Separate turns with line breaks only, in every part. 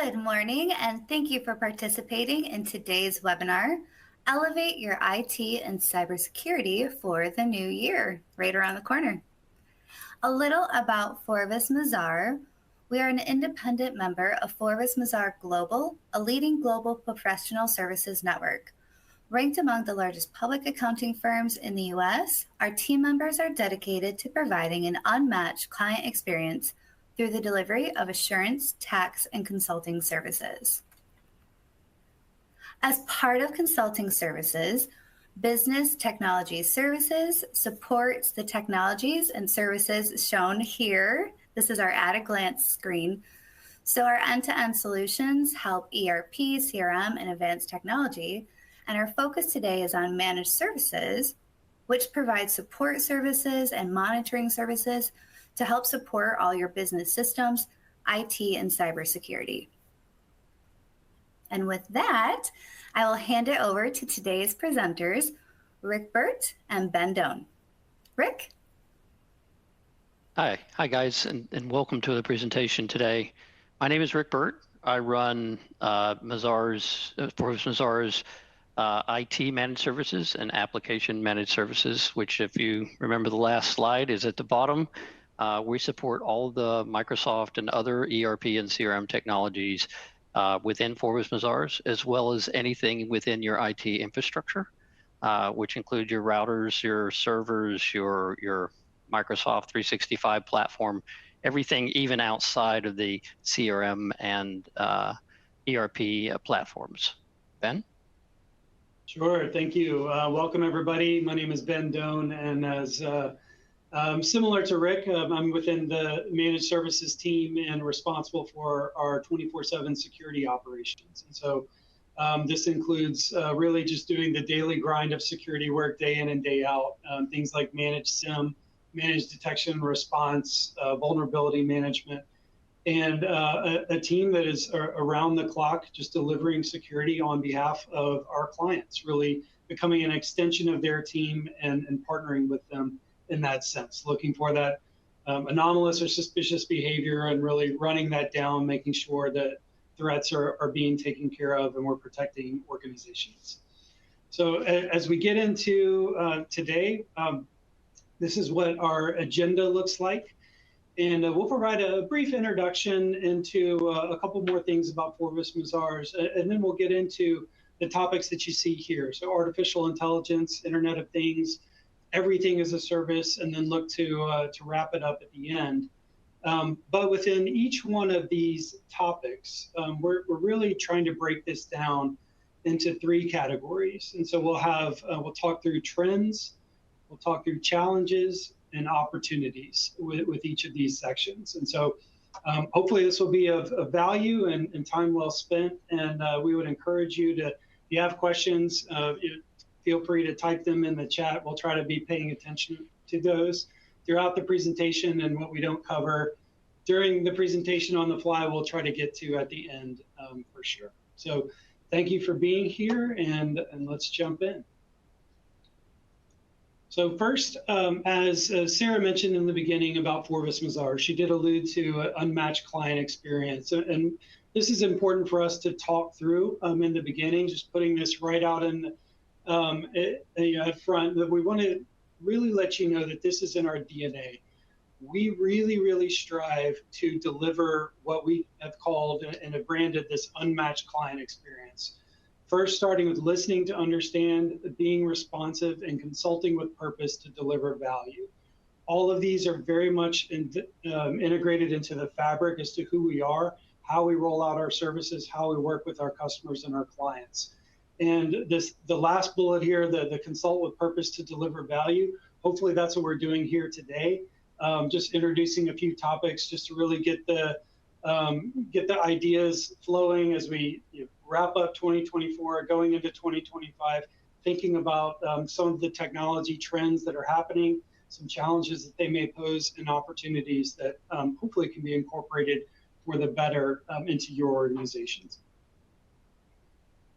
Good morning, and thank you for participating in today's webinar, Elevate Your IT and Cybersecurity for the New Year, right around the corner. A little about Forvis Mazars. We are an independent member of Forvis Mazars Global, a leading global professional services network. Ranked among the largest public accounting firms in the U.S., our team members are dedicated to providing an unmatched client experience through the delivery of assurance, tax, and consulting services. As part of consulting services, Business Technology Services supports the technologies and services shown here. This is our at-a-glance screen. So our end-to-end solutions help ERP, CRM, and advanced technology. And our focus today is on managed services, which provide support services and monitoring services to help support all your business systems, IT, and cybersecurity. And with that, I will hand it over to today's presenters, Rick Burt and Ben Doan. Rick?
Hi guys, and welcome to the presentation today. My name is Rick Burt. I run Forvis Mazars IT managed services and application managed services, which, if you remember the last slide, is at the bottom. We support all the Microsoft and other ERP and CRM technologies within Forvis Mazars, as well as anything within your IT infrastructure, which include your routers, your servers, your Microsoft 365 platform, everything even outside of the CRM and ERP platforms. Ben?
Sure, thank you. Welcome everybody. My name is Ben Doan, and as similar to Rick, I'm within the managed services team and responsible for our 24/7 security operations. And so this includes really just doing the daily grind of security work day in and day out, things like managed SIM, managed detection and response, vulnerability management, and a team that is around the clock just delivering security on behalf of our clients, really becoming an extension of their team and partnering with them in that sense, looking for that anomalous or suspicious behavior and really running that down, making sure that threats are being taken care of and we're protecting organizations. So as we get into today, this is what our agenda looks like. And we'll provide a brief introduction into a couple more things about Forvis Mazars, and then we'll get into the topics that you see here. So artificial intelligence, Internet of Things, everything as a service, and then look to wrap it up at the end. But within each one of these topics, we're really trying to break this down into three categories. And so we'll talk through trends, we'll talk through challenges, and opportunities with each of these sections. And so hopefully this will be of value and time well spent. And we would encourage you to, if you have questions, feel free to type them in the chat. We'll try to be paying attention to those throughout the presentation, and what we don't cover during the presentation on the fly, we'll try to get to at the end for sure. So thank you for being here, and let's jump in. So first, as Sarah mentioned in the beginning about Forvis Mazars, she did allude to unmatched client experience. And this is important for us to talk through in the beginning, just putting this right out in up front, that we want to really let you know that this is in our DNA. We really strive to deliver what we have called and have branded this unmatched client experience. First, starting with listening to understand, being responsive, and consulting with purpose to deliver value. All of these are very much integrated into the fabric as to who we are, how we roll out our services, how we work with our customers and our clients. And the last bullet here, the consult with purpose to deliver value, hopefully that's what we're doing here today. Just introducing a few topics just to really get the ideas flowing as we wrap up 2024, going into 2025, thinking about some of the technology trends that are happening, some challenges that they may pose, and opportunities that hopefully can be incorporated for the better into your organizations.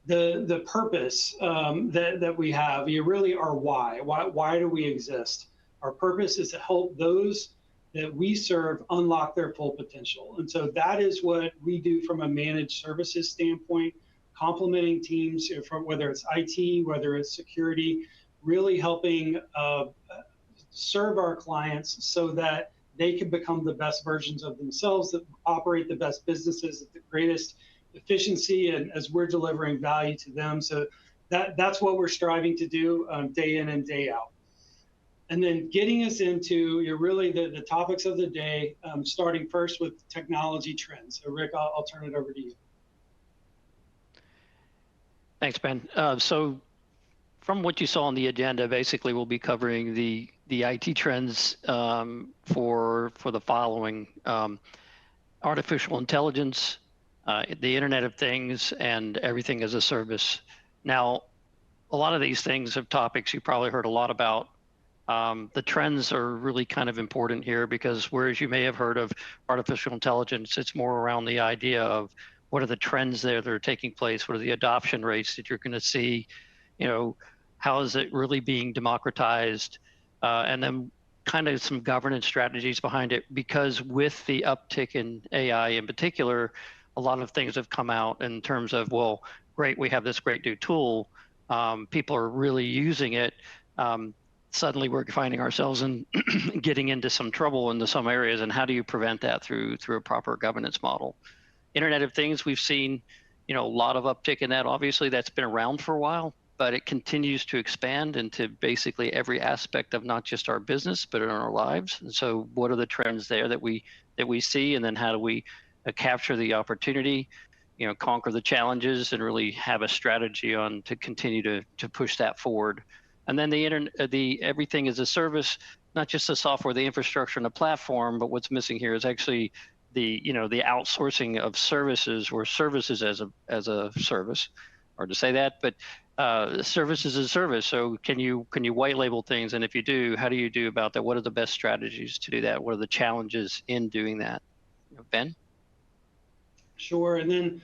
The purpose that we have, you really are why do we exist? Our purpose is to help those that we serve unlock their full potential. And so that is what we do from a managed services standpoint, complementing teams from whether it's IT, whether it's security, really helping serve our clients so that they can become the best versions of themselves, that operate the best businesses at the greatest efficiency, and as we're delivering value to them. So that's what we're striving to do day in and day out. And then getting us into really the topics of the day, starting first with technology trends. So Rick, I'll turn it over to you.
Thanks, Ben. So from what you saw on the agenda, basically we'll be covering the IT trends for the following: artificial intelligence, the Internet of Things, and everything as a service. Now, a lot of these things are topics you probably heard a lot about. The trends are really kind of important here because whereas you may have heard of artificial intelligence, it's more around the idea of what are the trends there that are taking place, what are the adoption rates that you're going to see, how is it really being democratized, and then kind of some governance strategies behind it, because with the uptick in AI in particular, a lot of things have come out in terms of, well, great, we have this great new tool, people are really using it. Suddenly we're finding ourselves in getting into some trouble into some areas, and how do you prevent that through a proper governance model? Internet of Things, we've seen a lot of uptick in that. Obviously that's been around for a while, but it continues to expand into basically every aspect of not just our business but in our lives. And so what are the trends there that we see, and then how do we capture the opportunity, conquer the challenges, and really have a strategy on to continue to push that forward. And then the everything as a service, not just the software, the infrastructure, and the platform, but what's missing here is actually the outsourcing of services, or services as a service, hard to say that, but services as a service. So can you white label things, and if you do, how do you do about that? What are the best strategies to do that? What are the challenges in doing that? Ben?
Sure. And then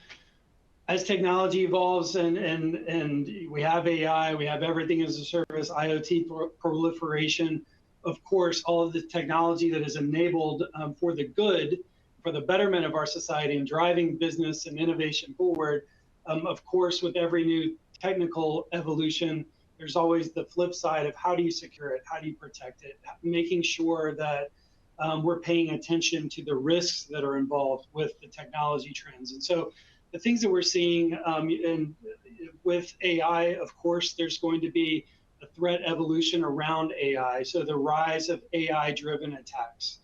as technology evolves and we have AI, we have everything as a service, IoT proliferation, of course, all of the technology that is enabled for the good, for the betterment of our society and driving business and innovation forward. Of course, with every new technical evolution, there's always the flip side of how do you secure it? How do you protect it? Making sure that we're paying attention to the risks that are involved with the technology trends. And so the things that we're seeing with AI, of course, there's going to be a threat evolution around AI. So the rise of AI-driven attacks.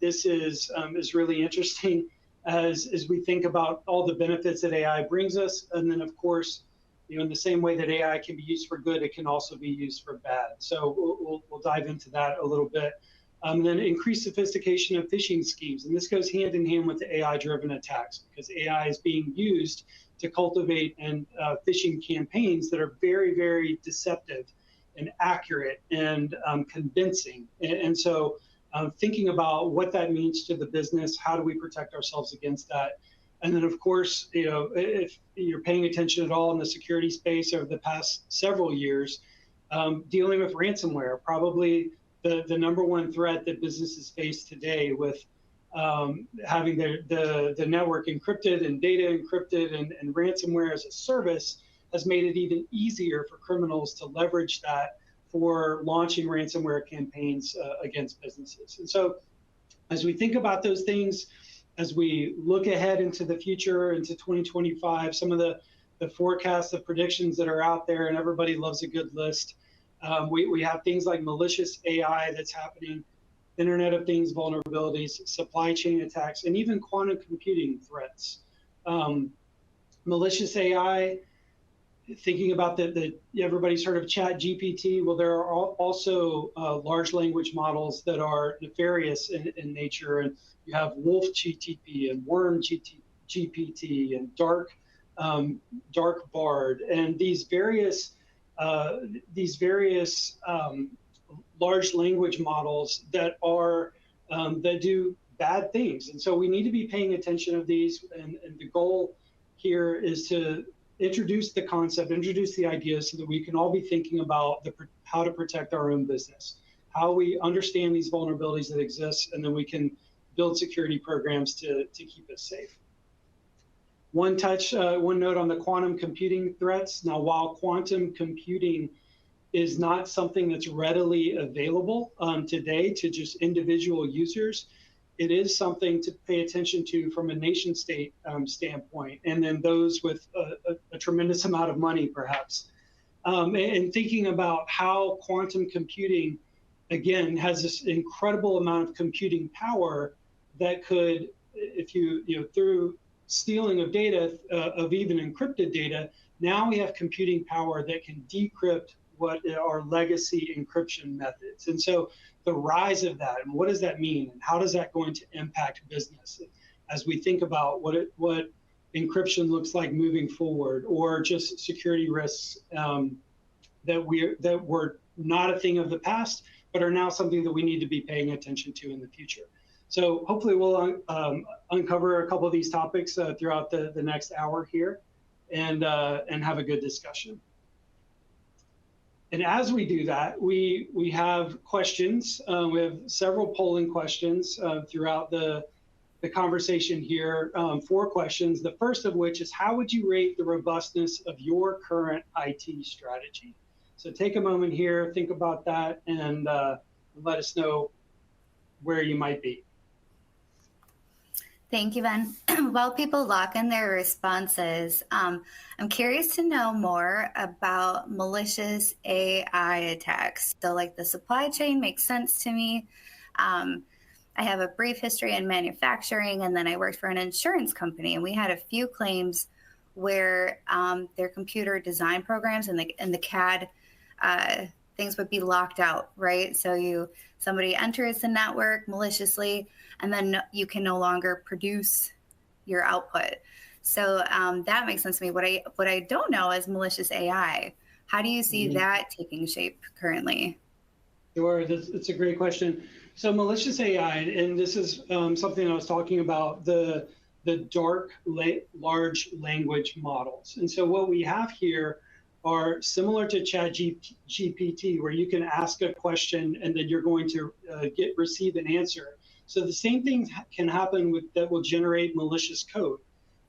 This is really interesting as we think about all the benefits that AI brings us. And then, of course, in the same way that AI can be used for good, it can also be used for bad. So we'll dive into that a little bit. Then increased sophistication of phishing schemes. And this goes hand in hand with the AI-driven attacks, because AI is being used to cultivate and phishing campaigns that are very, very deceptive and accurate and convincing. And so thinking about what that means to the business, how do we protect ourselves against that? And then, of course, if you're paying attention at all in the security space over the past several years, dealing with ransomware, probably the number one threat that businesses face today, with having the network encrypted and data encrypted, and ransomware as a service has made it even easier for criminals to leverage that for launching ransomware campaigns against businesses. And so as we think about those things, as we look ahead into the future, into 2025, some of the forecasts, the predictions that are out there, and everybody loves a good list. We have things like malicious AI that's happening, Internet of Things vulnerabilities, supply chain attacks, and even quantum computing threats. Malicious AI, thinking about everybody's heard of Chat GPT. Well, there are also large language models that are nefarious in nature. And you have Wolf GTP and Worm GPT and Dark Bard, and these various large language models that do bad things. And so we need to be paying attention of these. And the goal here is to introduce the concept, introduce the idea, so that we can all be thinking about how to protect our own business, how we understand these vulnerabilities that exist, and then we can build security programs to keep us safe. One note on the quantum computing threats. Now, while quantum computing is not something that's readily available today to just individual users, it is something to pay attention to from a nation state standpoint, and then those with a tremendous amount of money, perhaps. And thinking about how quantum computing, again, has this incredible amount of computing power that could, if through stealing of data, of even encrypted data, now we have computing power that can decrypt what are legacy encryption methods. And so the rise of that, and what does that mean, and how does that going to impact business as we think about what encryption looks like moving forward, or just security risks that were not a thing of the past, but are now something that we need to be paying attention to in the future. So hopefully we'll uncover a couple of these topics throughout the next hour here, and have a good discussion. And as we do that, we have questions. We have several polling questions throughout the conversation here, 4 questions. The first of which is, how would you rate the robustness of your current IT strategy? So take a moment here, think about that, and let us know where you might be.
Thank you, Ben. While people lock in their responses, I'm curious to know more about malicious AI attacks. So like the supply chain makes sense to me. I have a brief history in manufacturing, and then I worked for an insurance company, and we had a few claims where their computer design programs and the CAD things would be locked out, right? So somebody enters the network maliciously, and then you can no longer produce your output. So that makes sense to me. What I don't know is malicious AI. How do you see that taking shape currently?
Sure, it's a great question. So malicious AI, and this is something I was talking about, the dark large language models. And so what we have here are similar to ChatGPT, where you can ask a question and then you're going to receive an answer. So the same thing can happen that will generate malicious code.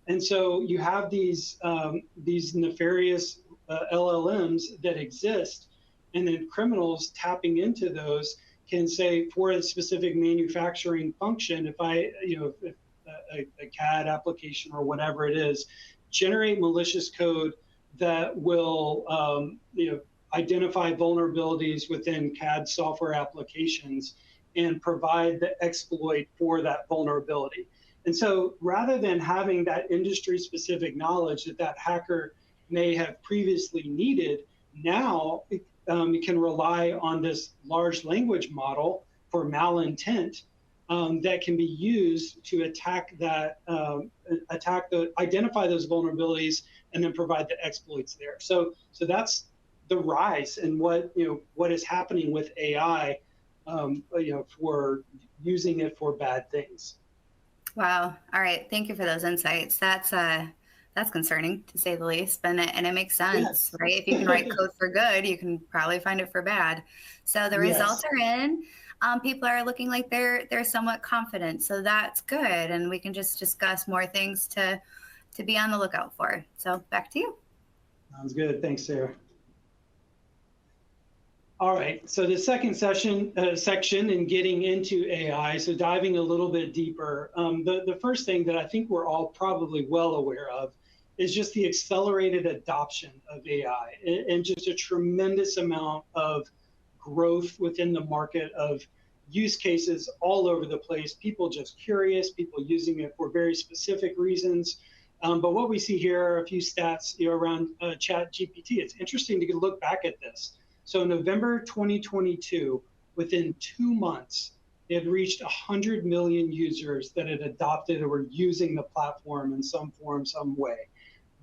And so you have these nefarious LLMs that exist, and then criminals tapping into those can say, for a specific manufacturing function, if a CAD application or whatever it is, generate malicious code that will identify vulnerabilities within CAD software applications and provide the exploit for that vulnerability. And so rather than having that industry-specific knowledge that hacker may have previously needed, now you can rely on this large language model for malintent that can be used to identify those vulnerabilities and then provide the exploits there. So that's the rise in what is happening with AI, for using it for bad things.
Wow. All right. Thank you for those insights. That's concerning, to say the least, and it makes sense, yes. Right? If you can write code for good, you can probably find it for bad. So the results are in. People are looking like they're somewhat confident, so that's good, and we can just discuss more things to be on the lookout for. So back to you.
Sounds good. Thanks, Sarah. All right. So the second section in getting into AI, so diving a little bit deeper. The first thing that I think we're all probably well aware of is just the accelerated adoption of AI and just a tremendous amount of growth within the market of use cases all over the place. People just curious, people using it for very specific reasons. But what we see here are a few stats around ChatGPT. It's interesting to look back at this. So in November 2022, within 2 months, it had reached 100 million users that had adopted or were using the platform in some form, some way.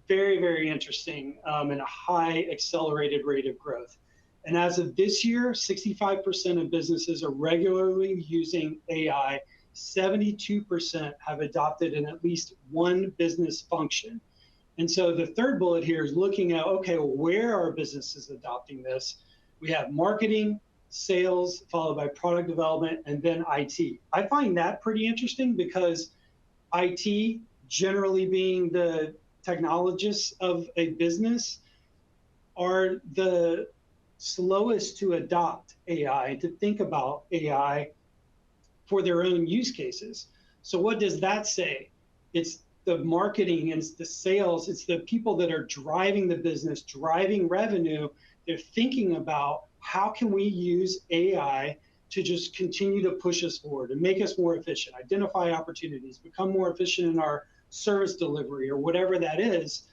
Very, very interesting, and a high accelerated rate of growth. And as of this year, 65% of businesses are regularly using AI. 72% have adopted in at least one business function. And so the third bullet here is looking at, okay, where are businesses adopting this? We have marketing, sales, followed by product development, and then IT. I find that pretty interesting because IT, generally being the technologists of a business, are the slowest to adopt AI, to think about AI for their own use cases. So what does that say? It's the marketing, it's the sales, it's the people that are driving the business, driving revenue. They're thinking about how can we use AI to just continue to push us forward and make us more efficient, identify opportunities, become more efficient in our service delivery or whatever that is,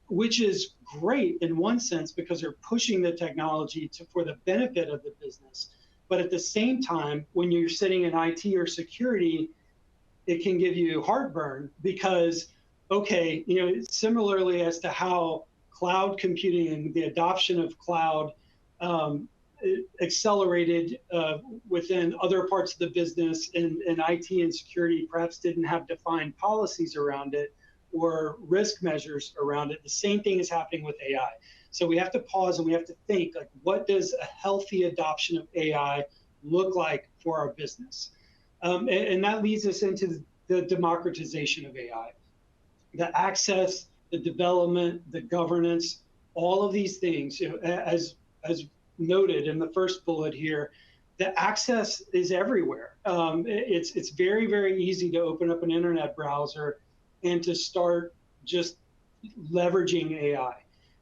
which is great in one sense because they're pushing the technology for the benefit of the business. But at the same time, when you're sitting in IT or security, it can give you heartburn because, okay, similarly as to how cloud computing and the adoption of cloud accelerated within other parts of the business, and IT and security perhaps didn't have defined policies around it or risk measures around it. The same thing is happening with AI. So we have to pause and we have to think, like, what does a healthy adoption of AI look like for our business? And that leads us into the democratization of AI. The access, the development, the governance, all of these things, as noted in the first bullet here, the access is everywhere. It's very, very easy to open up an internet browser and to start just leveraging AI.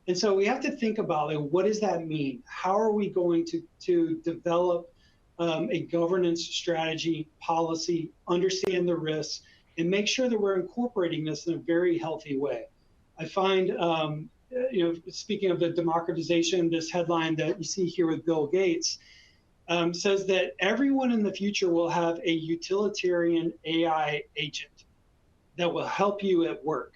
And so we have to think about, like, what does that mean? How are we going to develop a governance strategy, policy, understand the risks, and make sure that we're incorporating this in a very healthy way? I find, speaking of the democratization, this headline that you see here with Bill Gates says that everyone in the future will have a utilitarian AI agent that will help you at work.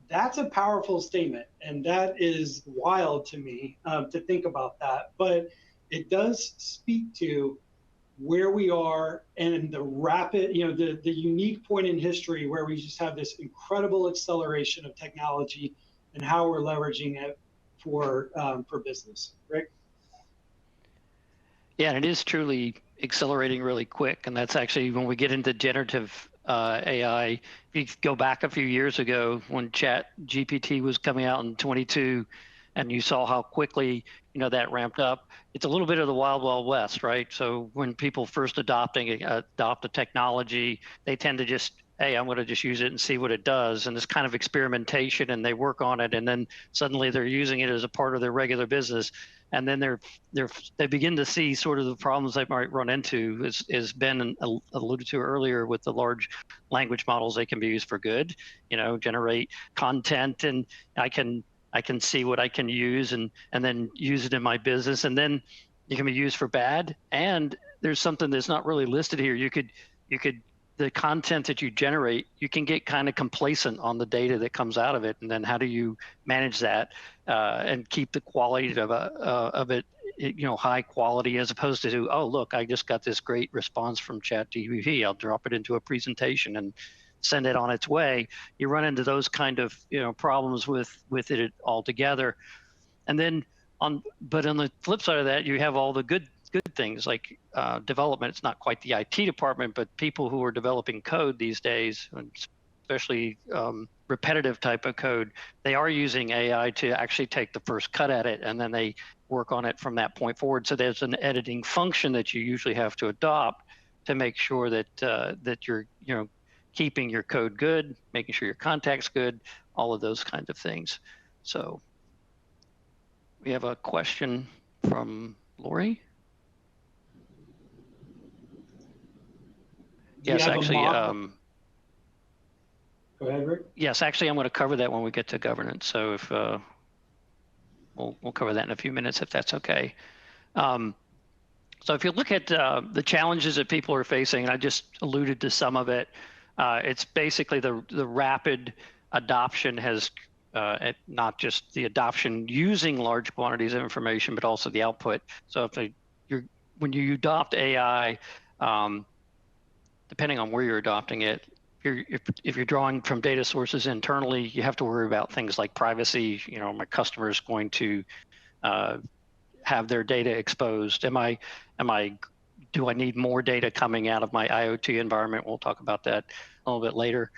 That's a powerful statement, and that is wild to me to think about that. But it does speak to where we are and the rapid, the unique point in history where we just have this incredible acceleration of technology and how we're leveraging it for business, right?
Yeah, and it is truly accelerating really quick. And that's actually when we get into generative AI. If you go back a few years ago when Chat GPT was coming out in 22, and you saw how quickly that ramped up. It's a little bit of the wild, wild west, right? So when people first adopt a technology, they tend to just, hey, I'm going to just use it and see what it does. And this kind of experimentation, and they work on it, and then suddenly they're using it as a part of their regular business. And then they begin to see sort of the problems they might run into, as Ben alluded to earlier, with the large language models. They can be used for good, generate content, and I can see what I can use and then use it in my business. And then it can be used for bad. And there's something that's not really listed here. You could the content that you generate, you can get kind of complacent on the data that comes out of it. And then how do you manage that and keep the quality of it, high quality, as opposed to, oh, look, I just got this great response from ChatGPT. I'll drop it into a presentation and send it on its way. You run into those kind of problems with it altogether. And then but on the flip side of that, you have all the good things like development. It's not quite the IT department, but people who are developing code these days, especially repetitive type of code, they are using AI to actually take the first cut at it, and then they work on it from that point forward. So there's an editing function that you usually have to adopt to make sure that that you're keeping your code good, making sure your contact's good, all of those kinds of things. So we have a question from Lori. Yes, actually.
Go ahead, Rick.
Yes, actually, I'm going to cover that when we get to governance. So if we'll cover that in a few minutes, if that's okay. So if you look at the challenges that people are facing, and I just alluded to some of it, it's basically the rapid adoption has not just the adoption using large quantities of information, but also the output. So when you adopt AI, depending on where you're adopting it, if you're drawing from data sources internally, you have to worry about things like privacy. My customer is going to have their data exposed? Do I need more data coming out of my IoT environment? We'll talk about that a little bit later.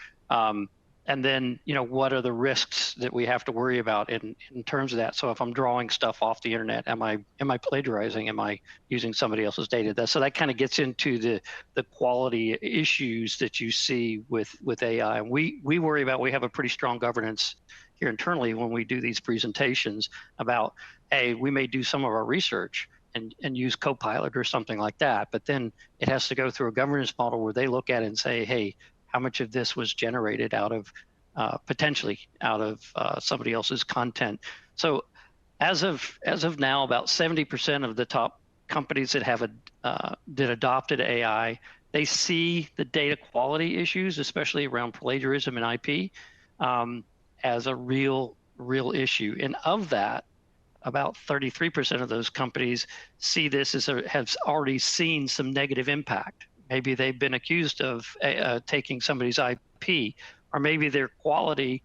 And then, what are the risks that we have to worry about in terms of that? So if I'm drawing stuff off the internet, am I plagiarizing? Am I using somebody else's data? So that kind of gets into the quality issues that you see with AI. And we worry about, we have a pretty strong governance here internally when we do these presentations about, hey, we may do some of our research and use Copilot or something like that, but then it has to go through a governance model where they look at it and say, hey, how much of this was generated out of potentially out of somebody else's content? So as of now, about 70% of the top companies that have that adopted AI, they see the data quality issues, especially around plagiarism and IP, as a real issue. And of that, about 33% of those companies see this as have already seen some negative impact. Maybe they've been accused of taking somebody's IP, or maybe their quality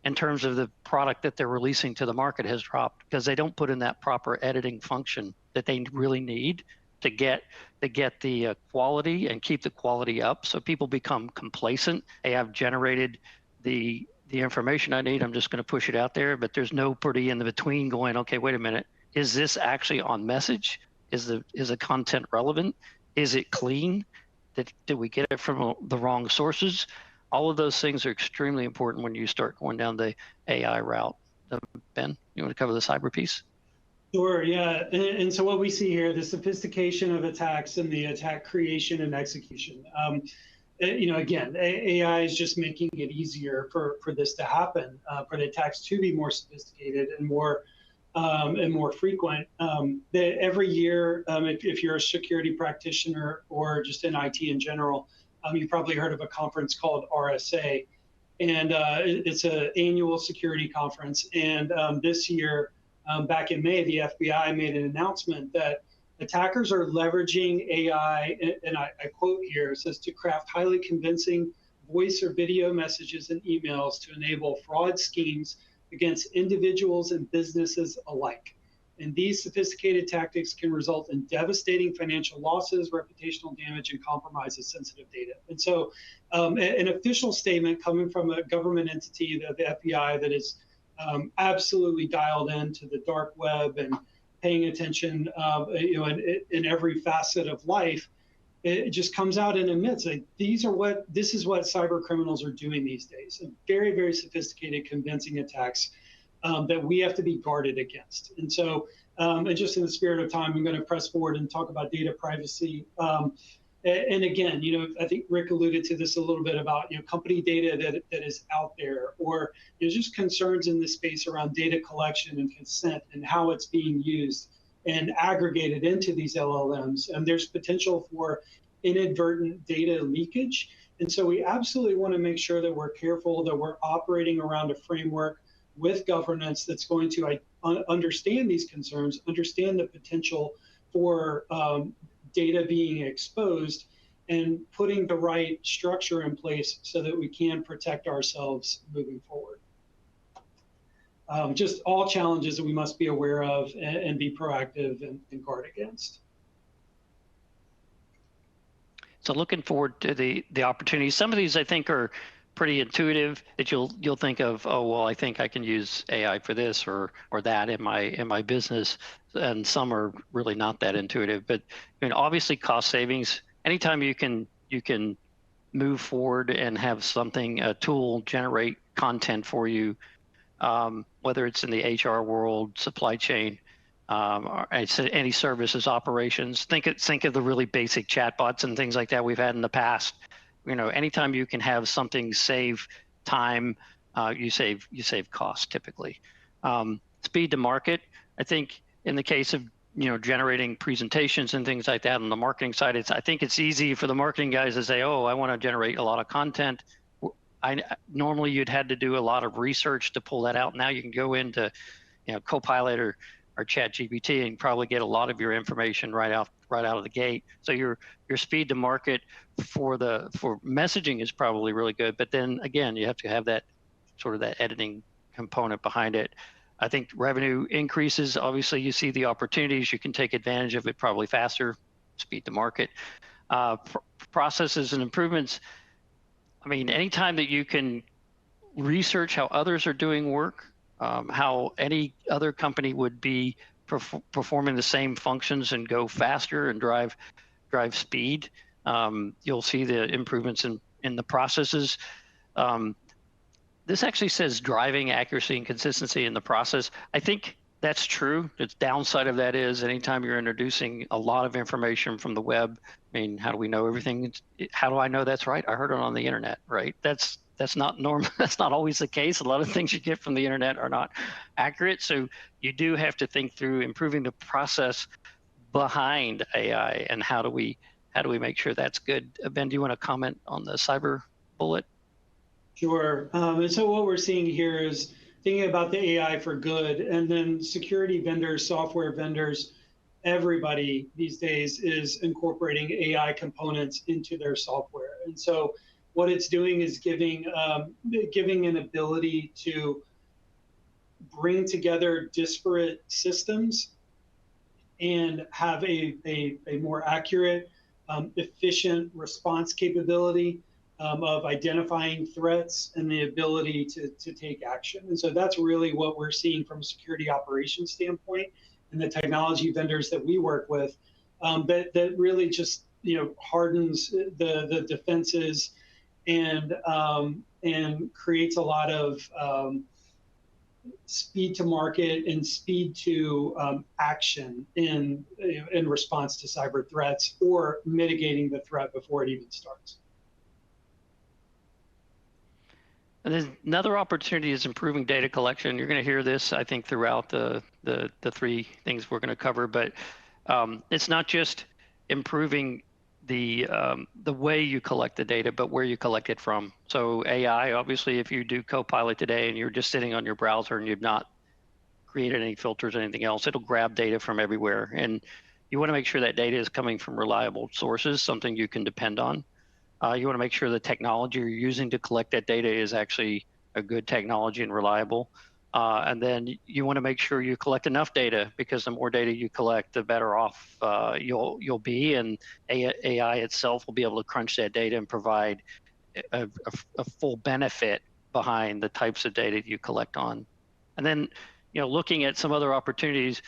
in terms of the product that they're releasing to the market has dropped because they don't put in that proper editing function that they really need to get the quality and keep the quality up. So people become complacent. Hey, I've generated the information I need. I'm just going to push it out there, but there's nobody in the between going, okay, wait a minute. Is this actually on message? Is the content relevant? Is it clean? Did we get it from the wrong sources? All of those things are extremely important when you start going down the AI route. Ben, you want to cover the cyber piece?
Sure, yeah. And so what we see here, the sophistication of attacks and the attack creation and execution. Again, AI is just making it easier for this to happen, for the attacks to be more sophisticated and more frequent. Every year, if you're a security practitioner or just in IT in general, you've probably heard of a conference called RSA, and it's an annual security conference. And this year, back in May, the FBI made an announcement that attackers are leveraging AI, and I quote here, it says, to craft highly convincing voice or video messages and emails to enable fraud schemes against individuals and businesses alike. And these sophisticated tactics can result in devastating financial losses, reputational damage, and compromise of sensitive data. And so an official statement coming from a government entity, the FBI, that is absolutely dialed into the dark web and paying attention in every facet of life, it just comes out and admits like this is what cyber criminals are doing these days. And very, very sophisticated, convincing attacks that we have to be guarded against. And so, and just in the spirit of time, I'm going to press forward and talk about data privacy. And again, I think Rick alluded to this a little bit about company data that is out there, or just concerns in this space around data collection and consent and how it's being used and aggregated into these LLMs. And there's potential for inadvertent data leakage. And so we absolutely want to make sure that we're careful, that we're operating around a framework with governance that's going to understand these concerns, understand the potential for data being exposed, and putting the right structure in place so that we can protect ourselves moving forward. Just all challenges that we must be aware of and be proactive and guard against.
So looking forward to the opportunities. Some of these I think are pretty intuitive, that you'll think of, oh well, I think I can use AI for this or that in my business, and some are really not that intuitive. But obviously cost savings. Anytime you can move forward and have a tool generate content for you, whether it's in the HR world, supply chain, or any services operations. Think of the really basic chatbots and things like that we've had in the past. Anytime you can have something save time, you save cost typically. Speed to market. I think in the case of generating presentations and things like that on the marketing side, I think it's easy for the marketing guys to say, oh, I want to generate a lot of content. Normally you'd had to do a lot of research to pull that out. Now you can go into Copilot or ChatGPT and probably get a lot of your information right out of the gate. So your speed to market for messaging is probably really good. But then again, you have to have that sort of that editing component behind it. I think revenue increases. Obviously, you see the opportunities. You can take advantage of it probably faster, speed to market. Processes and improvements. I mean, anytime that you can research how others are doing work, how any other company would be performing the same functions and go faster and drive speed, you'll see the improvements in the processes. This actually says driving accuracy and consistency in the process. I think that's true. The downside of that is anytime you're introducing a lot of information from the web, I mean, how do we know everything? How do I know that's right? I heard it on the internet, right? That's not normal. That's not always the case. A lot of things you get from the internet are not accurate. So you do have to think through improving the process behind AI and how do we make sure that's good? Ben, do you want to comment on the cyber bullet?
Sure. And so what we're seeing here is thinking about the AI for good, and then security vendors, software vendors, everybody these days is incorporating AI components into their software. And so what it's doing is giving an ability to bring together disparate systems and have a more accurate, efficient response capability of identifying threats and the ability to take action. And so that's really what we're seeing from a security operations standpoint and the technology vendors that we work with, that really just hardens the defenses and creates a lot of speed to market and speed to action in response to cyber threats or mitigating the threat before it even starts.
And then another opportunity is improving data collection. You're going to hear this, I think, throughout the three things we're going to cover. But it's not just improving the way you collect the data, but where you collect it from. So AI, obviously, if you do Copilot today and you're just sitting on your browser and you've not created any filters or anything else, it'll grab data from everywhere. And you want to make sure that data is coming from reliable sources, something you can depend on. You want to make sure the technology you're using to collect that data is actually a good technology and reliable. And then you want to make sure you collect enough data, because the more data you collect, the better off you'll be. And AI itself will be able to crunch that data and provide a full benefit behind the types of data you collect on. And then, looking at some other opportunities,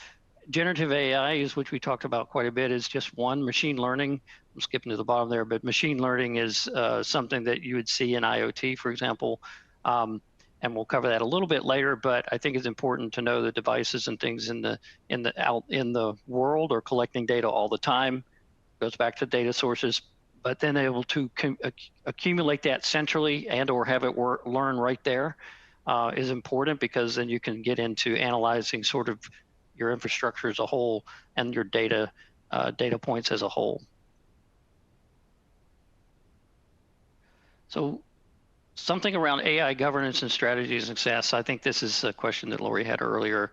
generative AI is, which we talked about quite a bit, is just one. Machine learning, I'm skipping to the bottom there, but machine learning is something that you would see in IoT, for example. And we'll cover that a little bit later, but I think it's important to know the devices and things in the world are collecting data all the time. Goes back to data sources, but then able to accumulate that centrally and or have it learn right there is important, because then you can get into analyzing sort of your infrastructure as a whole and your data points as a whole. So something around AI governance and strategies and success. I think this is a question that Lori had earlier.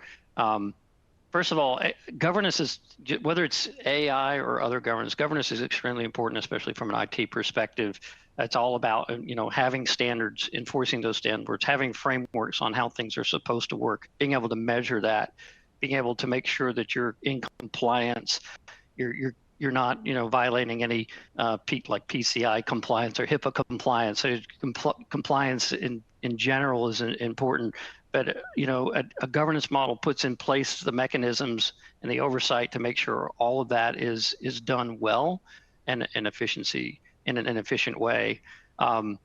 First of all, governance is, whether it's AI or other governance is extremely important, especially from an IT perspective. It's all about having standards, enforcing those standards, having frameworks on how things are supposed to work, being able to measure that, being able to make sure that you're in compliance, you're not violating any like PCI compliance or HIPAA compliance. So compliance in general is important, but a governance model puts in place the mechanisms and the oversight to make sure all of that is done well and in an efficient way. So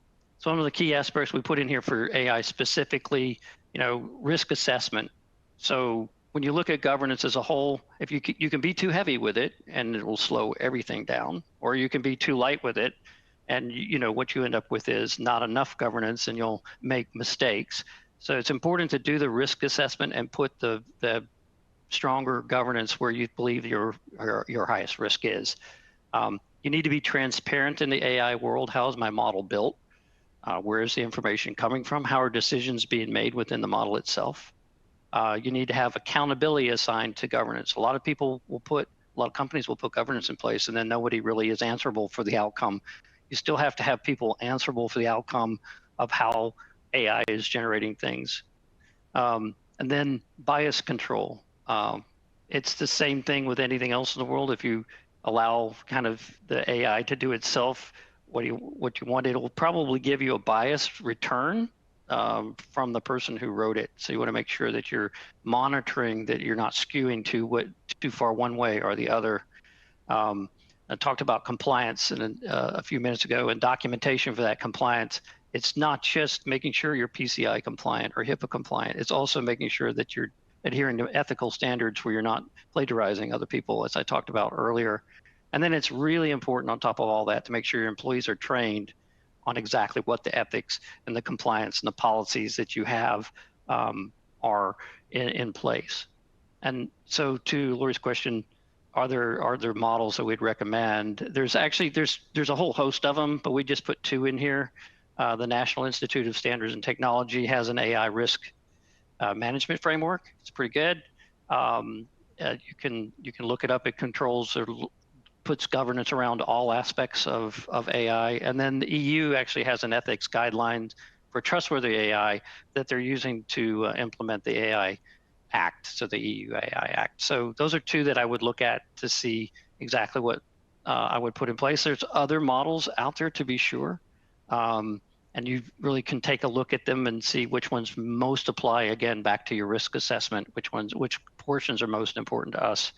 one of the key aspects we put in here for AI specifically, risk assessment. So when you look at governance as a whole, if you can be too heavy with it and it will slow everything down, or you can be too light with it, and what you end up with is not enough governance and you'll make mistakes. So it's important to do the risk assessment and put the stronger governance where you believe your highest risk is. You need to be transparent in the AI world. How is my model built? Where is the information coming from? How are decisions being made within the model itself? You need to have accountability assigned to governance. A lot of companies will put governance in place and then nobody really is answerable for the outcome. You still have to have people answerable for the outcome of how AI is generating things. And then bias control. It's the same thing with anything else in the world. If you allow kind of the AI to do itself, what you want, it'll probably give you a biased return from the person who wrote it. So you want to make sure that you're monitoring that you're not skewing too far one way or the other. I talked about compliance a few minutes ago, and documentation for that compliance. It's not just making sure you're PCI compliant or HIPAA compliant. It's also making sure that you're adhering to ethical standards where you're not plagiarizing other people, as I talked about earlier. And then it's really important on top of all that to make sure your employees are trained on exactly what the ethics and the compliance and the policies that you have are in place. And so to Lori's question, are there models that we'd recommend? There's a whole host of them, but we just put two in here. The National Institute of Standards and Technology has an AI risk management framework. It's pretty good. You can look it up. It controls or puts governance around all aspects of AI. And then the EU actually has an ethics guideline for trustworthy AI that they're using to implement the AI Act, so the EU AI Act. So those are two that I would look at to see exactly what I would put in place. There's other models out there to be sure. And you really can take a look at them and see which ones most apply, again, back to your risk assessment, which portions are most important to us.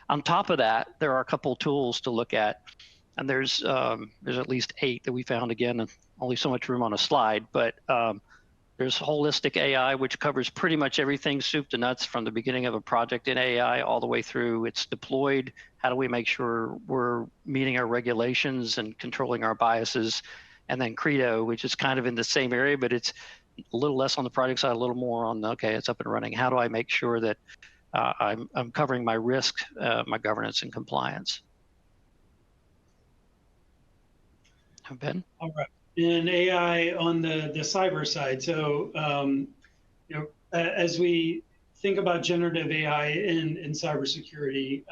On top of that, there are a couple tools to look at, and there's at least 8 that we found, again, only so much room on a slide, but there's holistic AI, which covers pretty much everything, soup to nuts, from the beginning of a project in AI all the way through it's deployed. How do we make sure we're meeting our regulations and controlling our biases? And then Credo, which is kind of in the same area, but it's a little less on the project side, a little more on the, okay, it's up and running. How do I make sure that I'm covering my risk, my governance, and compliance? Ben?
All right. And AI on the cyber side. So, as we think about generative AI in cybersecurity,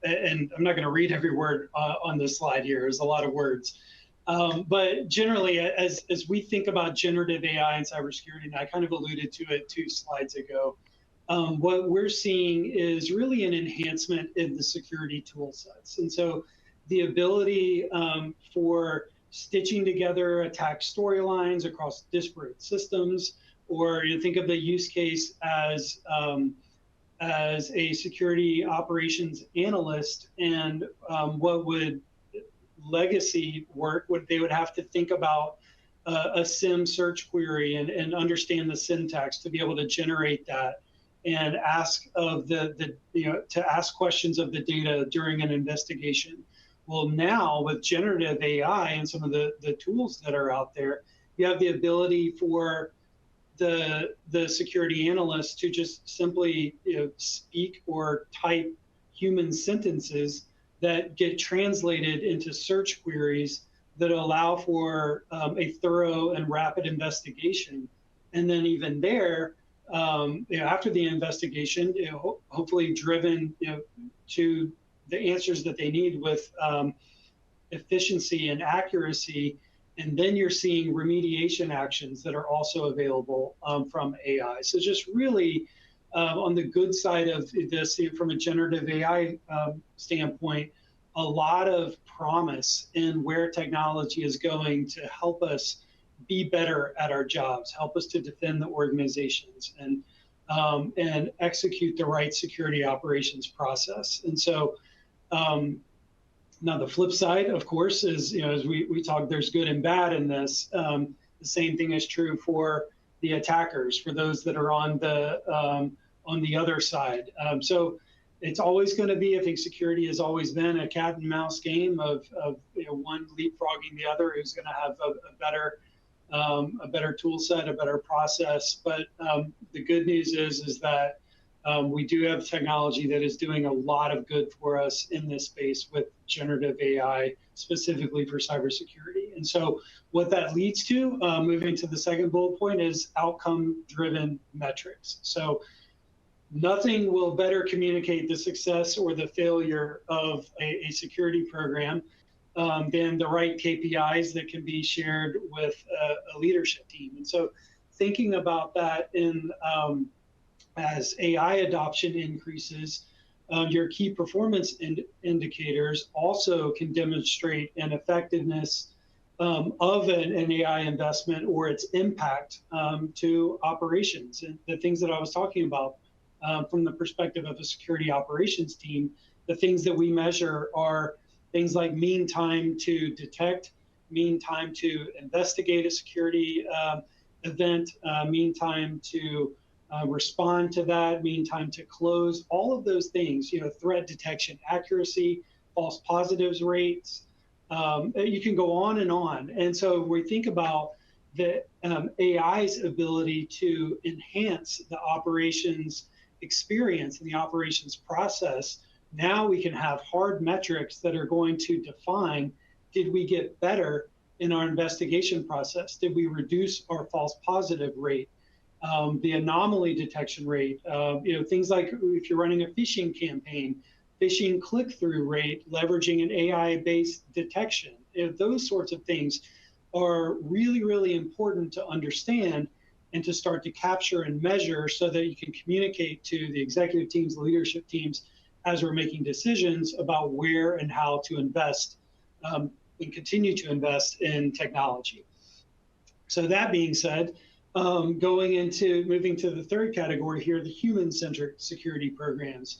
and I'm not going to read every word on this slide here. There's a lot of words. But generally, as we think about generative AI and cybersecurity, and I kind of alluded to it 2 slides ago, what we're seeing is really an enhancement in the security tool sets. And so the ability for stitching together attack storylines across disparate systems, or you think of the use case as a security operations analyst, and what would legacy work, they would have to think about a SIM search query and understand the syntax to be able to generate that and ask of to ask questions of the data during an investigation. Well, now with generative AI and some of the tools that are out there, you have the ability for the security analyst to just simply speak or type human sentences that get translated into search queries that allow for a thorough and rapid investigation. And then even there, after the investigation, hopefully driven to the answers that they need with efficiency and accuracy. And then you're seeing remediation actions that are also available from AI. So just really on the good side of this, from a generative AI standpoint, a lot of promise in where technology is going to help us be better at our jobs, help us to defend the organizations, and execute the right security operations process. And so now the flip side, of course, is as we talk, there's good and bad in this. The same thing is true for the attackers, for those that are on the other side. So it's always going to be, I think security has always been a cat and mouse game of one leapfrogging the other who's going to have a better tool set, a better process. But the good news is that we do have technology that is doing a lot of good for us in this space with generative AI, specifically for cybersecurity. And so what that leads to, moving to the second bullet point, is outcome-driven metrics. So nothing will better communicate the success or the failure of a security program than the right KPIs that can be shared with a leadership team. And so thinking about that in as AI adoption increases, your key performance indicators also can demonstrate an effectiveness of an AI investment or its impact to operations. And the things that I was talking about from the perspective of a security operations team, the things that we measure are things like mean time to detect, mean time to investigate a security event, mean time to respond to that, mean time to close, all of those things, threat detection accuracy, false positives rates. You can go on and on. And so we think about the AI's ability to enhance the operations experience and the operations process. Now we can have hard metrics that are going to define, did we get better in our investigation process? Did we reduce our false positive rate? The anomaly detection rate, things like if you're running a phishing campaign, phishing click-through rate, leveraging an AI-based detection. Those sorts of things are really, really important to understand and to start to capture and measure so that you can communicate to the executive teams, the leadership teams, as we're making decisions about where and how to invest and continue to invest in technology. So that being said, moving to the third category here, the human-centered security programs.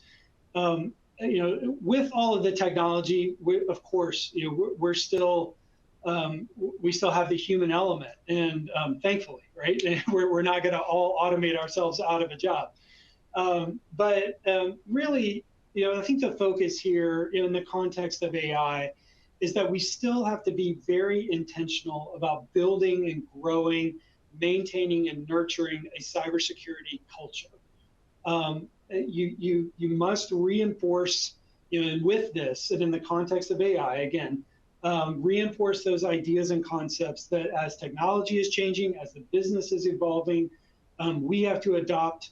With all of the technology, of course, we still have the human element, and thankfully, right? We're not going to all automate ourselves out of a job. But really, I think the focus here in the context of AI is that we still have to be very intentional about building and growing, maintaining and nurturing a cybersecurity culture. You must reinforce, and with this, and in the context of AI, again, reinforce those ideas and concepts that as technology is changing, as the business is evolving, we have to adopt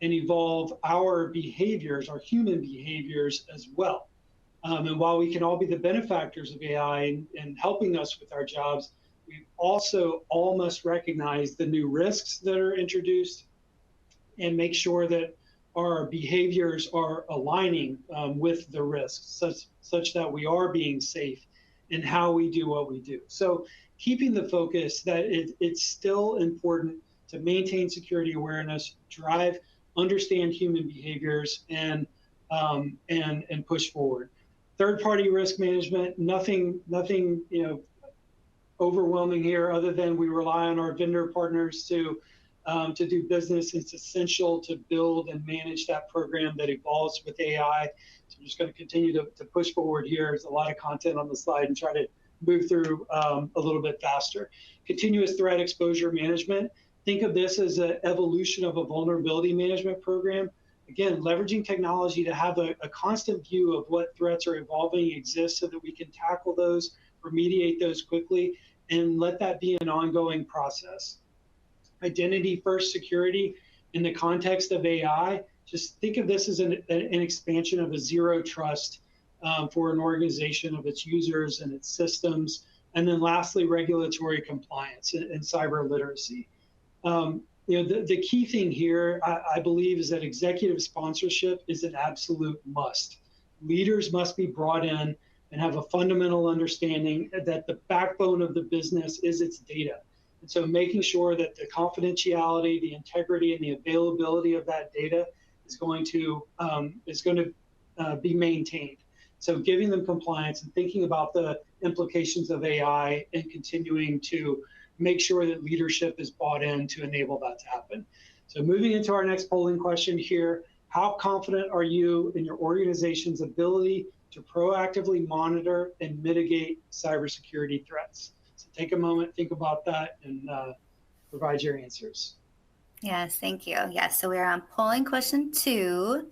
and evolve our behaviors, our human behaviors as well. And while we can all be the benefactors of AI and helping us with our jobs, we also all must recognize the new risks that are introduced and make sure that our behaviors are aligning with the risks such that we are being safe in how we do what we do. So keeping the focus that it's still important to maintain security awareness, understand human behaviors, and push forward. Third-party risk management, nothing overwhelming here other than we rely on our vendor partners to do business. It's essential to build and manage that program that evolves with AI. So I'm just going to continue to push forward here. There's a lot of content on the slide and try to move through a little bit faster. Continuous threat exposure management. Think of this as an evolution of a vulnerability management program. Again, leveraging technology to have a constant view of what threats are evolving, exist, so that we can tackle those, remediate those quickly, and let that be an ongoing process. Identity-first security in the context of AI, just think of this as an expansion of a zero trust for an organization of its users and its systems. And then lastly, regulatory compliance and cyber literacy. The key thing here, I believe, is that executive sponsorship is an absolute must. Leaders must be brought in and have a fundamental understanding that the backbone of the business is its data. And so making sure that the confidentiality, the integrity, and the availability of that data is going to be maintained. So giving them compliance and thinking about the implications of AI and continuing to make sure that leadership is bought in to enable that to happen. So moving into our next polling question here, how confident are you in your organization's ability to proactively monitor and mitigate cybersecurity threats? So take a moment, think about that, and provide your answers.
Yes, thank you. Yes, so we're on polling question 2.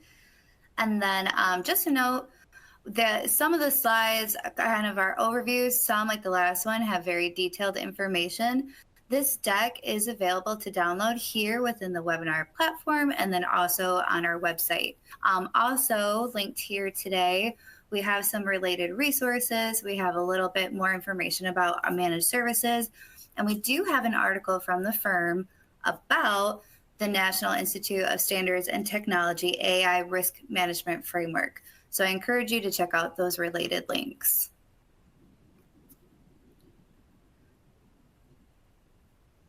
And then just to note, some of the slides kind of are overviews. Some, like the last one, have very detailed information. This deck is available to download here within the webinar platform and then also on our website. Also linked here today, we have some related resources. We have a little bit more information about our managed services. And we do have an article from the firm about the National Institute of Standards and Technology AI Risk Management Framework. So I encourage you to check out those related links.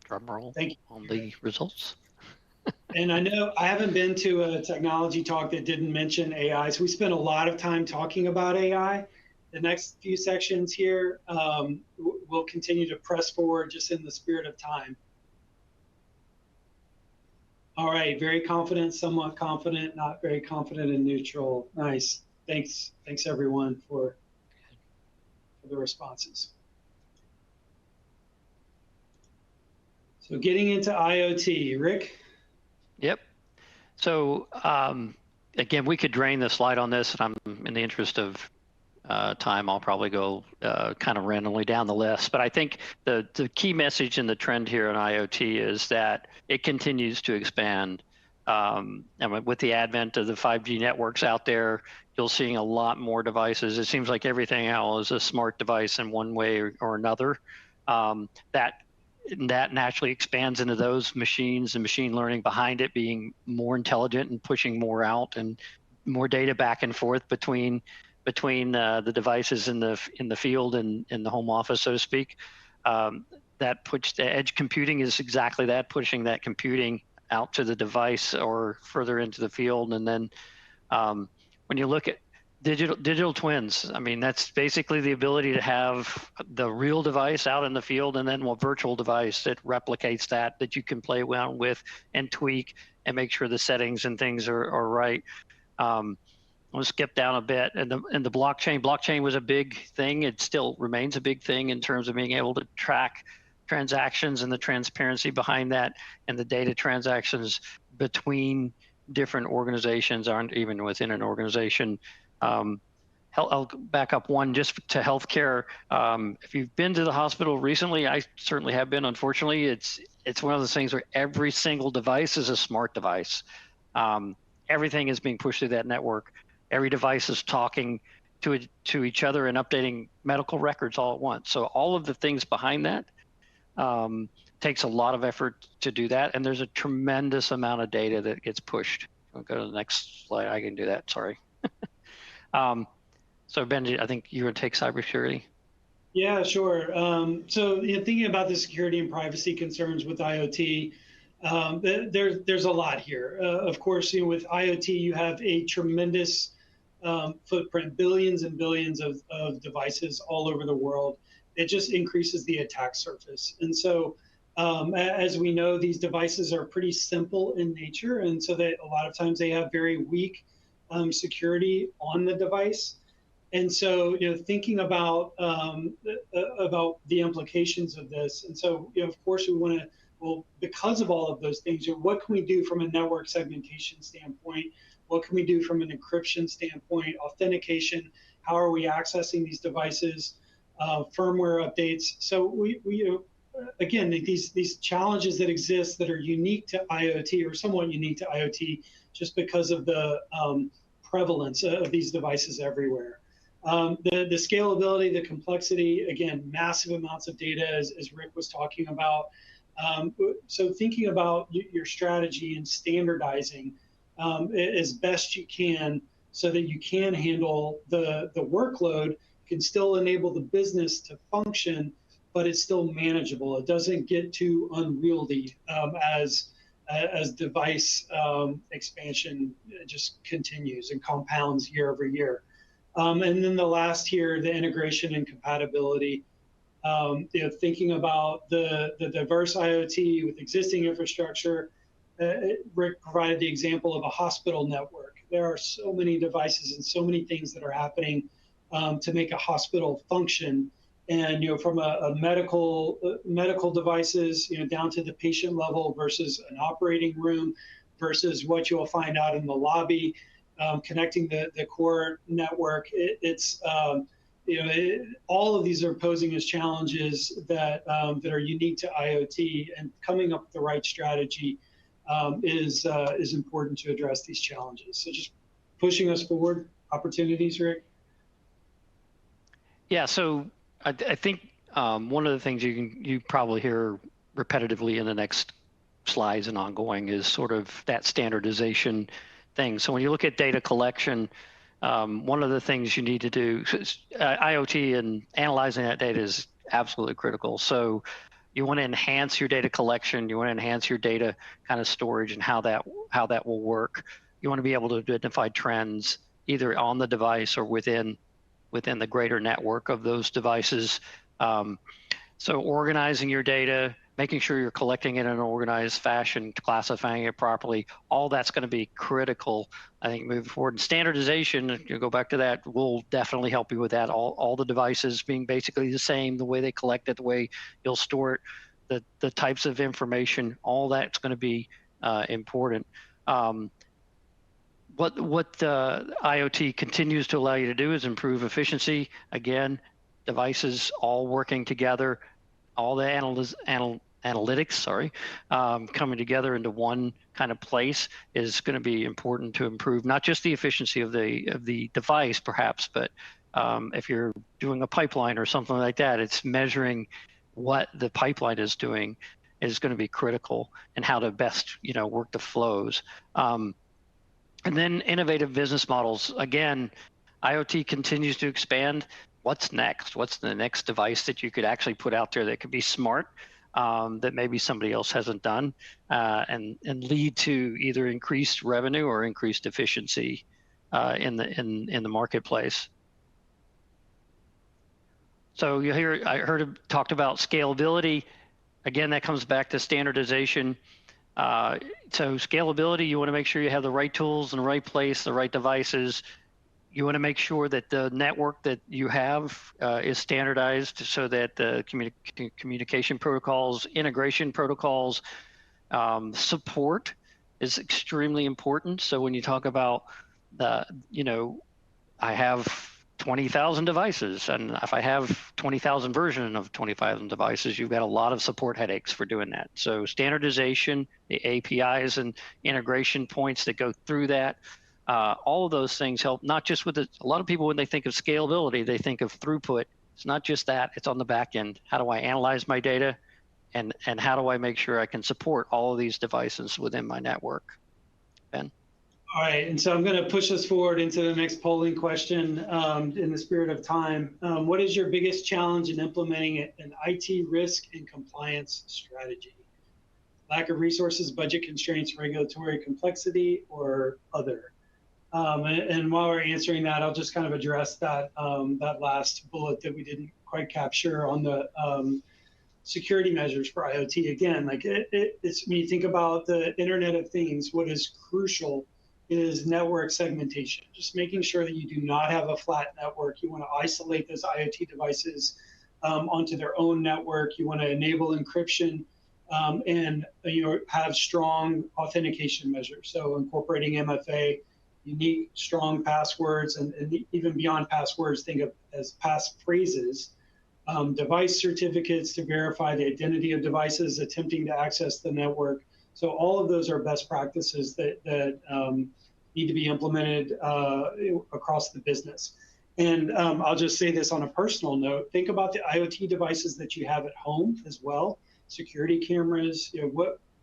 Drum roll
Thank you
on the results.
And I know I haven't been to a technology talk that didn't mention AI, so we spent a lot of time talking about AI. The next few sections here will continue to press forward just in the spirit of time. All right, very confident, somewhat confident, not very confident, and neutral. Nice. Thanks everyone for the responses. So getting into IoT, Rick?
Yep. So again, we could drain the slide on this, and I'm in the interest of time, I'll probably go kind of randomly down the list. But I think the key message and the trend here in IoT is that it continues to expand. And with the advent of the 5G networks out there, you're seeing a lot more devices. It seems like everything now is a smart device in one way or another. That naturally expands into those machines and machine learning behind it being more intelligent and pushing more out and more data back and forth between the devices in the field and in the home office, so to speak. That puts the edge computing is exactly that, pushing that computing out to the device or further into the field. And then when you look at digital twins, I mean, that's basically the ability to have the real device out in the field and then a virtual device that replicates that you can play around with and tweak and make sure the settings and things are right. We'll skip down a bit. And the blockchain was a big thing. It still remains a big thing in terms of being able to track transactions and the transparency behind that, and the data transactions between different organizations aren't even within an organization. I'll back up one just to healthcare. If you've been to the hospital recently, I certainly have been, unfortunately, it's one of those things where every single device is a smart device. Everything is being pushed through that network. Every device is talking to each other and updating medical records all at once. So all of the things behind that takes a lot of effort to do that. And there's a tremendous amount of data that gets pushed. I'll go to the next slide. I can do that, sorry. So Ben, I think you're going to take cybersecurity.
Yeah, sure. So thinking about the security and privacy concerns with IoT, there's a lot here. Of course, with IoT, you have a tremendous footprint, billions and billions of devices all over the world. It just increases the attack surface. And so as we know, these devices are pretty simple in nature. And so that a lot of times they have very weak security on the device. And so, thinking about the implications of this. And so, of course, we want to, well, because of all of those things, what can we do from a network segmentation standpoint? What can we do from an encryption standpoint, authentication? How are we accessing these devices, firmware updates? So we again, these challenges that exist that are unique to IoT or somewhat unique to IoT just because of the prevalence of these devices everywhere. The scalability, the complexity, again, massive amounts of data as Rick was talking about. So thinking about your strategy and standardizing as best you can so that you can handle the workload, can still enable the business to function, but it's still manageable. It doesn't get too unwieldy as device expansion just continues and compounds year over year. And then the last here, the integration and compatibility. Thinking about the diverse IoT with existing infrastructure, Rick provided the example of a hospital network. There are so many devices and so many things that are happening to make a hospital function. And from a medical devices, down to the patient level versus an operating room versus what you'll find out in the lobby, connecting the core network. All of these are posing as challenges that are unique to IoT, and coming up with the right strategy is important to address these challenges. So just pushing us forward, opportunities, Rick?
Yeah, so I think one of the things you probably hear repetitively in the next slides and ongoing is sort of that standardization thing. So when you look at data collection, one of the things you need to do, IoT and analyzing that data is absolutely critical. So you want to enhance your data collection, you want to enhance your data kind of storage and how that will work. You want to be able to identify trends either on the device or within the greater network of those devices. So organizing your data, making sure you're collecting it in an organized fashion, classifying it properly, all that's going to be critical, I think, moving forward. And standardization, you go back to that, will definitely help you with that. All the devices being basically the same, the way they collect it, the way you'll store it, the types of information, all that's going to be important. What IoT continues to allow you to do is improve efficiency. Again, devices all working together, all the analytics, coming together into one kind of place is going to be important to improve not just the efficiency of the device, perhaps, but if you're doing a pipeline or something like that, it's measuring what the pipeline is doing is going to be critical and how to best work the flows. And then innovative business models. Again, IoT continues to expand. What's next? What's the next device that you could actually put out there that could be smart, that maybe somebody else hasn't done, and lead to either increased revenue or increased efficiency in the marketplace. So I heard it talked about scalability. Again, that comes back to standardization. So scalability, you want to make sure you have the right tools in the right place, the right devices. You want to make sure that the network that you have is standardized so that the communication protocols, integration protocols, support is extremely important. So when you talk about I have 20,000 devices, and if I have 20,000 version of 20,000 devices, you've got a lot of support headaches for doing that. So standardization, the APIs and integration points that go through that, all of those things help, not just with a lot of people, when they think of scalability, they think of throughput. It's not just that, it's on the back end. How do I analyze my data, and how do I make sure I can support all of these devices within my network? Ben?
All right, and so I'm going to push us forward into the next polling question in the spirit of time. What is your biggest challenge in implementing an IT risk and compliance strategy? Lack of resources, budget constraints, regulatory complexity, or other? And while we're answering that, I'll just kind of address that that last bullet that we didn't quite capture on the security measures for IoT. Again, like it's when you think about the Internet of Things, what is crucial is network segmentation. Just making sure that you do not have a flat network. You want to isolate those IoT devices onto their own network. You want to enable encryption and have strong authentication measures. So incorporating MFA, unique, strong passwords, and even beyond passwords, think of as passphrases, device certificates to verify the identity of devices attempting to access the network. So all of those are best practices that need to be implemented across the business. And I'll just say this on a personal note, think about the IoT devices that you have at home as well, security cameras,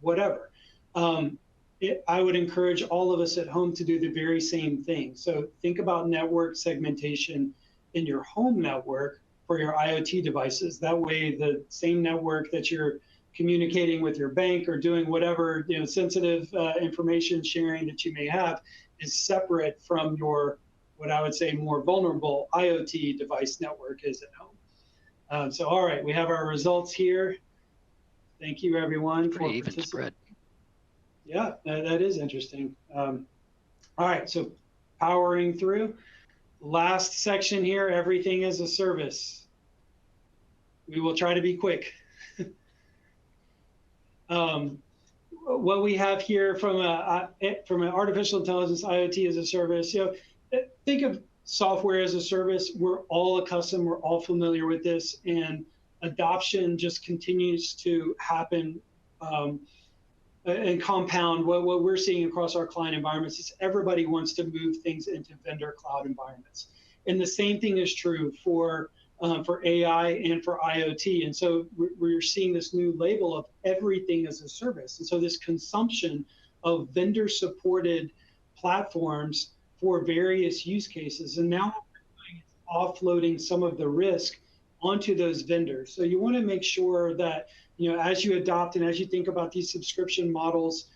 whatever. I would encourage all of us at home to do the very same thing. So think about network segmentation in your home network for your IoT devices. That way, the same network that you're communicating with your bank or doing whatever sensitive information sharing that you may have is separate from your, what I would say, more vulnerable IoT device network is at home. So all right, we have our results here. Thank you, everyone, for participating. Yeah, that is interesting. All right, so powering through. Last section here, everything as a service. We will try to be quick. What we have here from an artificial intelligence, IoT as a service, think of software as a service. We're all accustomed, we're all familiar with this, and adoption just continues to happen and compound. What we're seeing across our client environments is everybody wants to move things into vendor cloud environments. And the same thing is true for for AI and for IoT. And so we're seeing this new label of everything as a service. And so this consumption of vendor supported platforms for various use cases. And now offloading some of the risk onto those vendors. So you want to make sure that, as you adopt and as you think about these subscription models,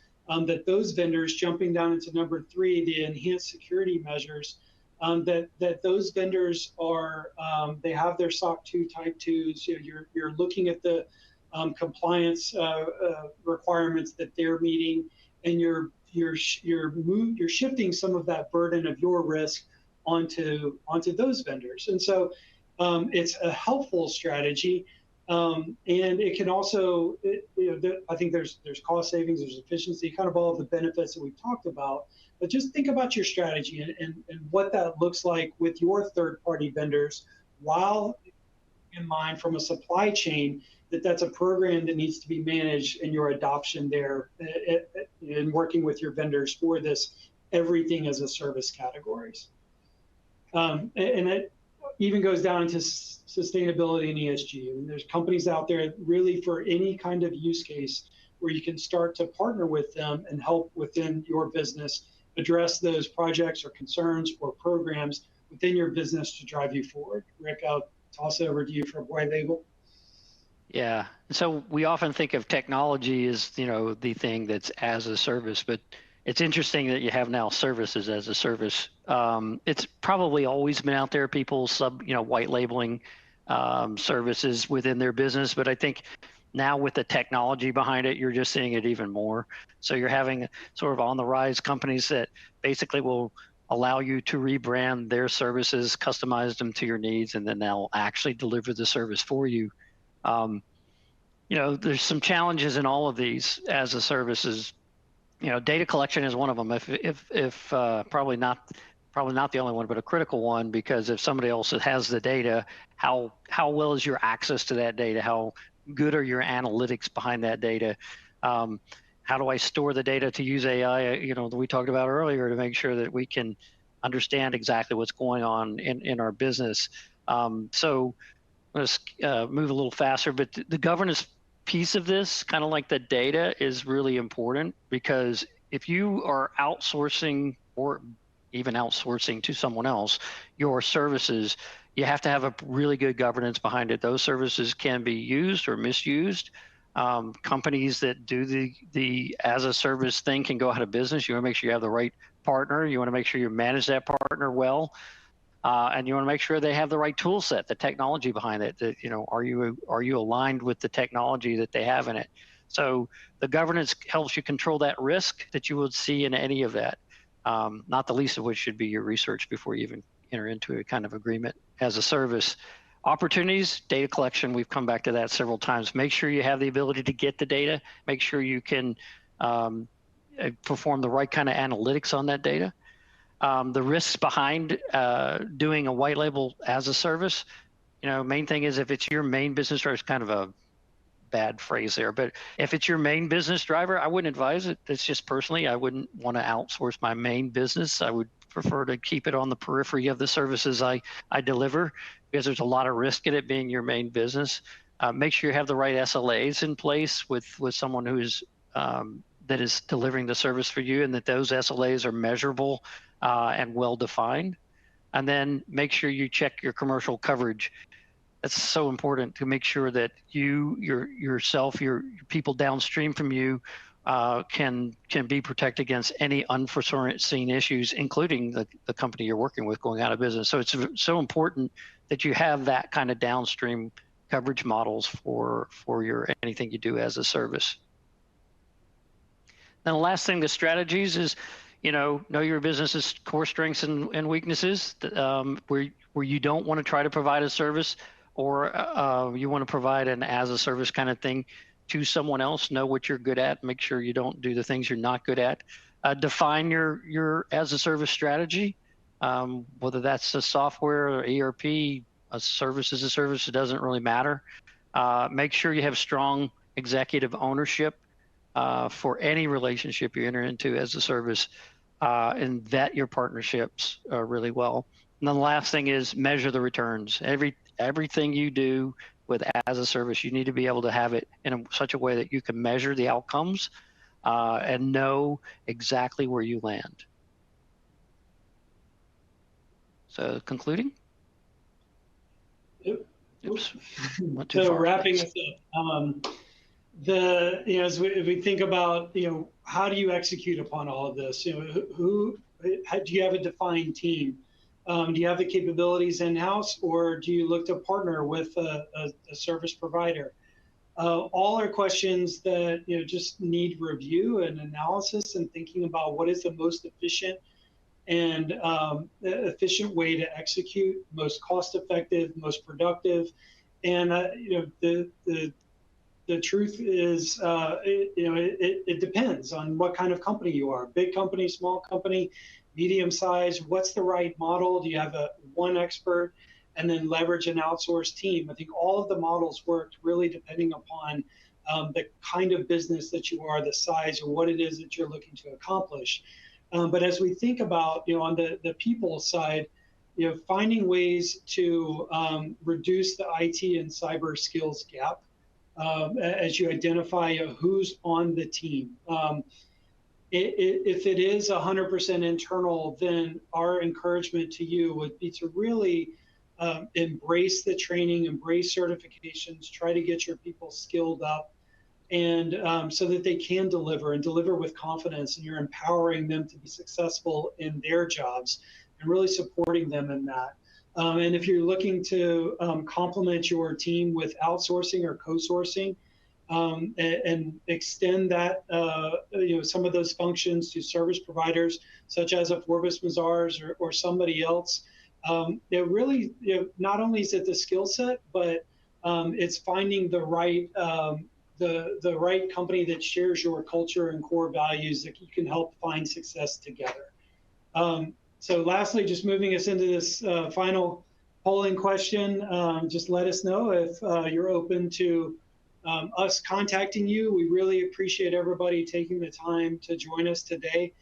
that those vendors, jumping down into number 3, the enhanced security measures, that those vendors are, they have their SOC 2 type 2s. You're looking at the compliance requirements that they're meeting, and you're shifting some of that burden of your risk onto those vendors. And so it's a helpful strategy. And it can also, I think there's cost savings, there's efficiency, kind of all of the benefits that we've talked about. But just think about your strategy and what that looks like with your third-party vendors, while in mind from a supply chain that's a program that needs to be managed, and your adoption there in working with your vendors for this everything as a service categories. And it even goes down into sustainability and ESG. I mean, there's companies out there really for any kind of use case where you can start to partner with them and help within your business address those projects or concerns or programs within your business to drive you forward. Rick, I'll toss it over to you for white label.
Yeah. So we often think of technology as, the thing that's as a service, but it's interesting that you have now services as a service. It's probably always been out there, people white labeling services within their business, but I think now with the technology behind it, you're just seeing it even more. So you're having sort of on the rise companies that basically will allow you to rebrand their services, customize them to your needs, and then they'll actually deliver the service for you. There's some challenges in all of these as a services. Data collection is one of them. If probably not the only one, but a critical one, because if somebody else has the data, how well is your access to that data? How good are your analytics behind that data? How do I store the data to use AI? That we talked about earlier, to make sure that we can understand exactly what's going on in our business. So let's move a little faster, but the governance piece of this, kind of like the data, is really important, because if you are outsourcing or even outsourcing to someone else your services, you have to have a really good governance behind it. Those services can be used or misused. Companies that do the as a service thing can go out of business. You want to make sure you have the right partner. You want to make sure you manage that partner well. And you want to make sure they have the right tool set, the technology behind it. That, are you aligned with the technology that they have in it? So the governance helps you control that risk that you would see in any of that. Not the least of which should be your research before you even enter into a kind of agreement as a service. Opportunities, data collection, we've come back to that several times. Make sure you have the ability to get the data. Make sure you can perform the right kind of analytics on that data. The risks behind doing a white label as a service, main thing is, if it's your main business driver, it's kind of a bad phrase there, but if it's your main business driver, I wouldn't advise it. It's just personally, I wouldn't want to outsource my main business. I would prefer to keep it on the periphery of the services I deliver, because there's a lot of risk in it being your main business. Make sure you have the right SLAs in place with someone who's that is delivering the service for you, and that those SLAs are measurable and well-defined. And then make sure you check your commercial coverage. That's so important, to make sure that yourself, your people downstream from you can be protected against any unforeseen issues, including the company you're working with going out of business. So it's so important that you have that kind of downstream coverage models for your anything you do as a service. Then the last thing, the strategies, is know your business's core strengths and weaknesses, where you don't want to try to provide a service, or you want to provide an as a service kind of thing to someone else. Know what you're good at. Make sure you don't do the things you're not good at. Define your as a service strategy, whether that's a software or ERP, a service as a service, it doesn't really matter. Make sure you have strong executive ownership for any relationship you enter into as a service, and vet your partnerships really well. And then the last thing is measure the returns. everything you do with as a service, you need to be able to have it in such a way that you can measure the outcomes and know exactly where you land. So concluding? Oops.
So wrapping this up, as we think about, how do you execute upon all of this? Do you have a defined team? Do you have the capabilities in-house, or do you look to partner with a service provider? All are questions that just need review and analysis and thinking about what is the most efficient way to execute, most cost-effective, most productive. And the truth is, it depends on what kind of company you are. Big company, small company, medium size. What's the right model? Do you have one expert and then leverage an outsourced team? I think all of the models worked really depending upon the kind of business that you are, the size, or what it is that you're looking to accomplish. But as we think about, on the people side, finding ways to reduce the IT and cyber skills gap as you identify who's on the team. If it is 100% internal, then our encouragement to you would be to really embrace the training, embrace certifications, try to get your people skilled up, and so that they can deliver and deliver with confidence, and you're empowering them to be successful in their jobs and really supporting them in that. And if you're looking to complement your team with outsourcing or co-sourcing and extend that, some of those functions to service providers such as a Forbes Mazars or somebody else, it really, not only is it the skill set, but it's finding the right the right company that shares your culture and core values that you can help find success together. So lastly, just moving us into this final polling question, just let us know if you're open to us contacting you. We really appreciate everybody taking the time to join us today.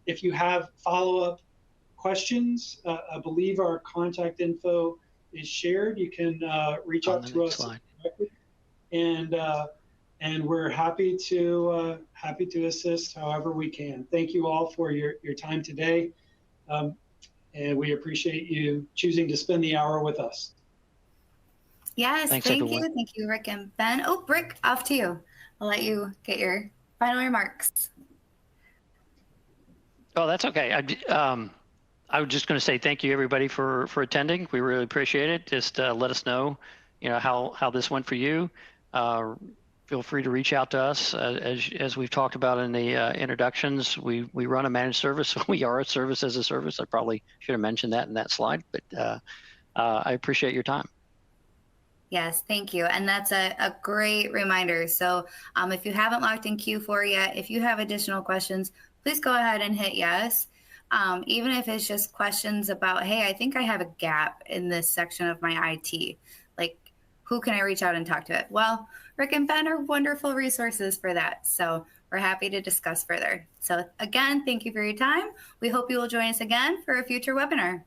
If you have follow-up questions, I believe our contact info is shared. You can reach out to us directly, and we're happy to assist however we can. Thank you all for your time today, and we appreciate you choosing to spend the hour with us.
Yes,
thank
you. Thank you, Rick and Ben. Oh, Rick, off to you. I'll let you get your final remarks.
Oh, that's okay. I was just going to say thank you, everybody, for attending. We really appreciate it. Just let us know, how this went for you. Feel free to reach out to us. As we've talked about in the introductions, we run a managed service. We are a service as a service. I probably should have mentioned that in that slide, but I appreciate your time.
Yes, thank you. And that's a great reminder. So if you haven't logged in Q4 yet, if you have additional questions, please go ahead and hit yes. Even if it's just questions about, hey, I think I have a gap in this section of my IT. Like, who can I reach out and talk to it? Well, Rick and Ben are wonderful resources for that. So we're happy to discuss further. So again, thank you for your time. We hope you will join us again for a future webinar.